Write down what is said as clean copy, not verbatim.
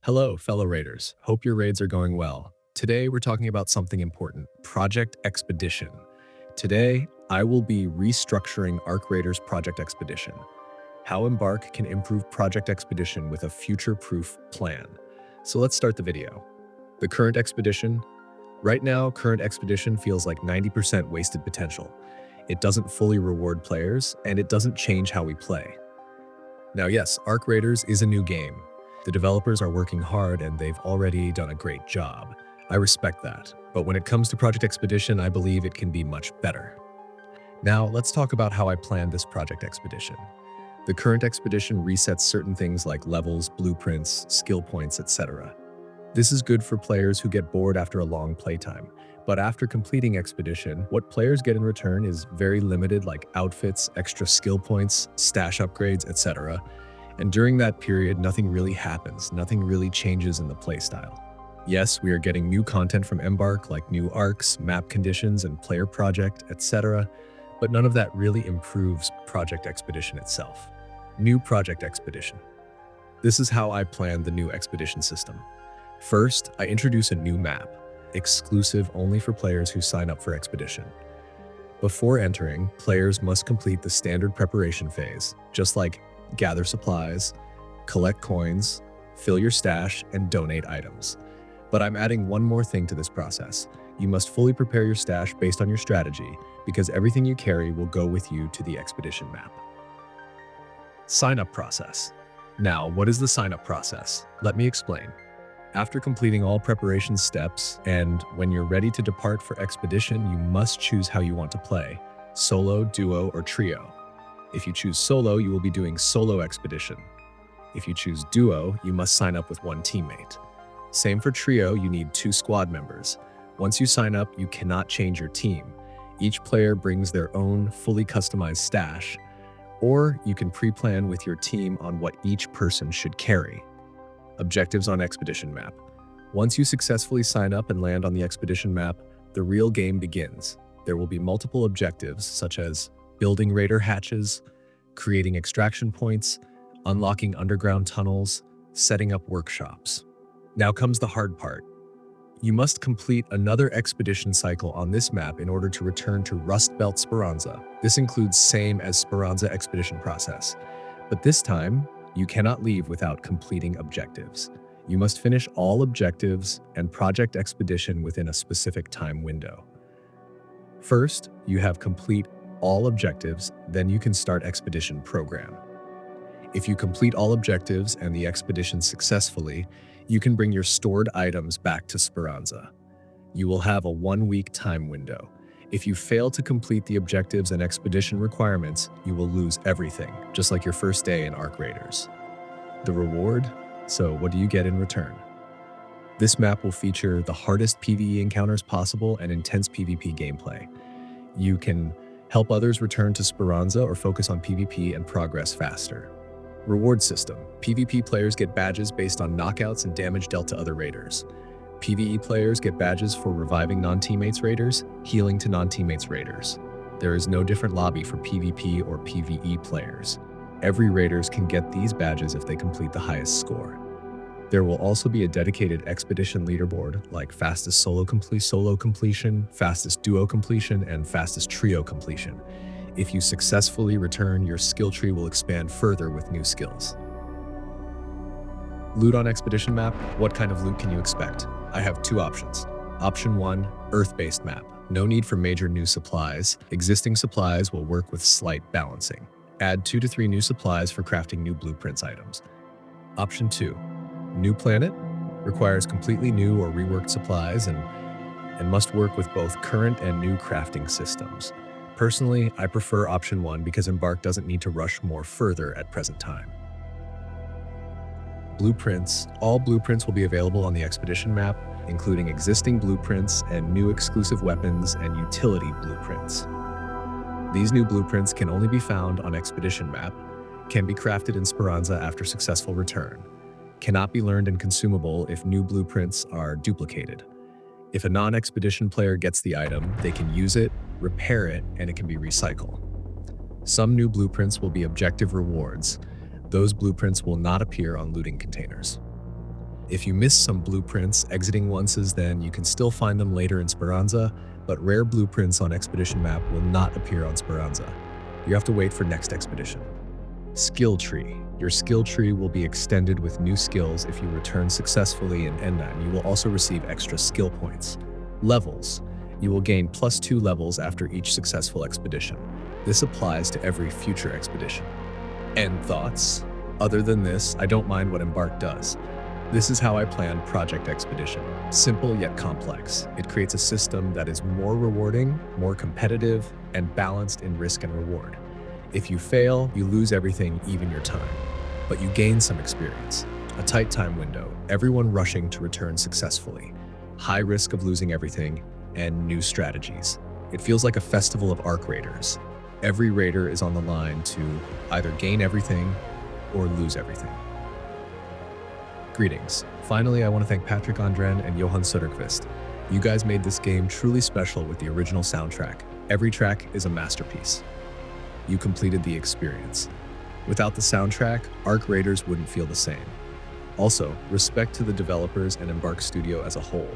Hello, fellow raiders. Hope your raids are going well. Today, we're talking about something important, Project Expedition. Today, I will be restructuring Arc Raiders Project Expedition. How Embark can improve Project Expedition with a future-proof plan. So let's start the video. The current expedition. Right now, current expedition feels like 90% wasted potential. It doesn't fully reward players, and it doesn't change how we play. Now yes, Arc Raiders is a new game. The developers are working hard and they've already done a great job. I respect that. But when it comes to Project Expedition, I believe it can be much better. Now, let's talk about how I planned this Project Expedition. The current expedition resets certain things like levels, blueprints, skill points, etc. This is good for players who get bored after a long playtime. But after completing Expedition, what players get in return is very limited, like outfits, extra skill points, stash upgrades, etc. And during that period, nothing really happens, nothing really changes in the playstyle. Yes, we are getting new content from Embark, like new arcs, map conditions, and player project, etc., but none of that really improves Project Expedition itself. New Project Expedition. This is how I planned the new Expedition system. First, I introduce a new map, exclusive only for players who sign up for Expedition. Before entering, players must complete the standard preparation phase, just like gather supplies, collect coins, fill your stash, and donate items. But I'm adding one more thing to this process. You must fully prepare your stash based on your strategy, because everything you carry will go with you to the Expedition map. Sign-up process. Now, what is the sign-up process? Let me explain. After completing all preparation steps, and when you're ready to depart for Expedition, you must choose how you want to play: solo, duo, or trio. If you choose solo, you will be doing solo Expedition. If you choose duo, you must sign up with one teammate. Same for trio, you need 2 squad members. Once you sign up, you cannot change your team. Each player brings their own fully customized stash, or you can pre-plan with your team on what each person should carry. Objectives on Expedition map. Once you successfully sign up and land on the Expedition map, the real game begins. There will be multiple objectives, such as building raider hatches, creating extraction points, unlocking underground tunnels, setting up workshops. Now comes the hard part. You must complete another expedition cycle on this map in order to return to Rust Belt Speranza. This includes same as Speranza expedition process. But this time, you cannot leave without completing objectives. You must finish all objectives and Project Expedition within a specific time window. First, you have complete all objectives, then you can start Expedition program. If you complete all objectives and the expedition successfully, you can bring your stored items back to Speranza. You will have a 1-week time window. If you fail to complete the objectives and expedition requirements, you will lose everything, just like your first day in Arc Raiders. The reward? So what do you get in return? This map will feature the hardest PvE encounters possible and intense PvP gameplay. You can help others return to Speranza or focus on PvP and progress faster. Reward system. PvP players get badges based on knockouts and damage dealt to other raiders. PvE players get badges for reviving non-teammates raiders, healing to non-teammates raiders. There is no different lobby for PvP or PvE players. Every raiders can get these badges if they complete the highest score. There will also be a dedicated expedition leaderboard like fastest solo completion, fastest duo completion, and fastest trio completion. If you successfully return, your skill tree will expand further with new skills. Loot on Expedition map. What kind of loot can you expect? I have 2 options. Option 1, Earth-based map. No need for major new supplies. Existing supplies will work with slight balancing. Add 2 to 3 new supplies for crafting new blueprints items. Option 2, New planet. Requires completely new or reworked supplies and must work with both current and new crafting systems. Personally, I prefer option 1 because Embark doesn't need to rush more further at present time. Blueprints. All blueprints will be available on the Expedition map, including existing blueprints and new exclusive weapons and utility blueprints. These new blueprints can only be found on Expedition map, can be crafted in Speranza after successful return, cannot be learned and consumable if new blueprints are duplicated. If a non-expedition player gets the item, they can use it, repair it, and it can be recycled. Some new blueprints will be objective rewards. Those blueprints will not appear on looting containers. If you miss some blueprints exiting onces, then you can still find them later in Speranza, but rare blueprints on Expedition map will not appear on Speranza. You have to wait for next expedition. Skill tree. Your skill tree will be extended with new skills if you return successfully in N9. You will also receive extra skill points. Levels. You will gain +2 levels after each successful expedition. This applies to every future expedition. End thoughts? Other than this, I don't mind what Embark does. This is how I plan Project Expedition. Simple yet complex. It creates a system that is more rewarding, more competitive, and balanced in risk and reward. If you fail, you lose everything, even your time. But you gain some experience. A tight time window, everyone rushing to return successfully. High risk of losing everything, and new strategies. It feels like a festival of Arc Raiders. Every raider is on the line to either gain everything or lose everything. Greetings. Finally, I want to thank Patrick Andren and Johan Söderqvist. You guys made this game truly special with the original soundtrack. Every track is a masterpiece. You completed the experience. Without the soundtrack, Arc Raiders wouldn't feel the same. Also, respect to the developers and Embark Studio as a whole.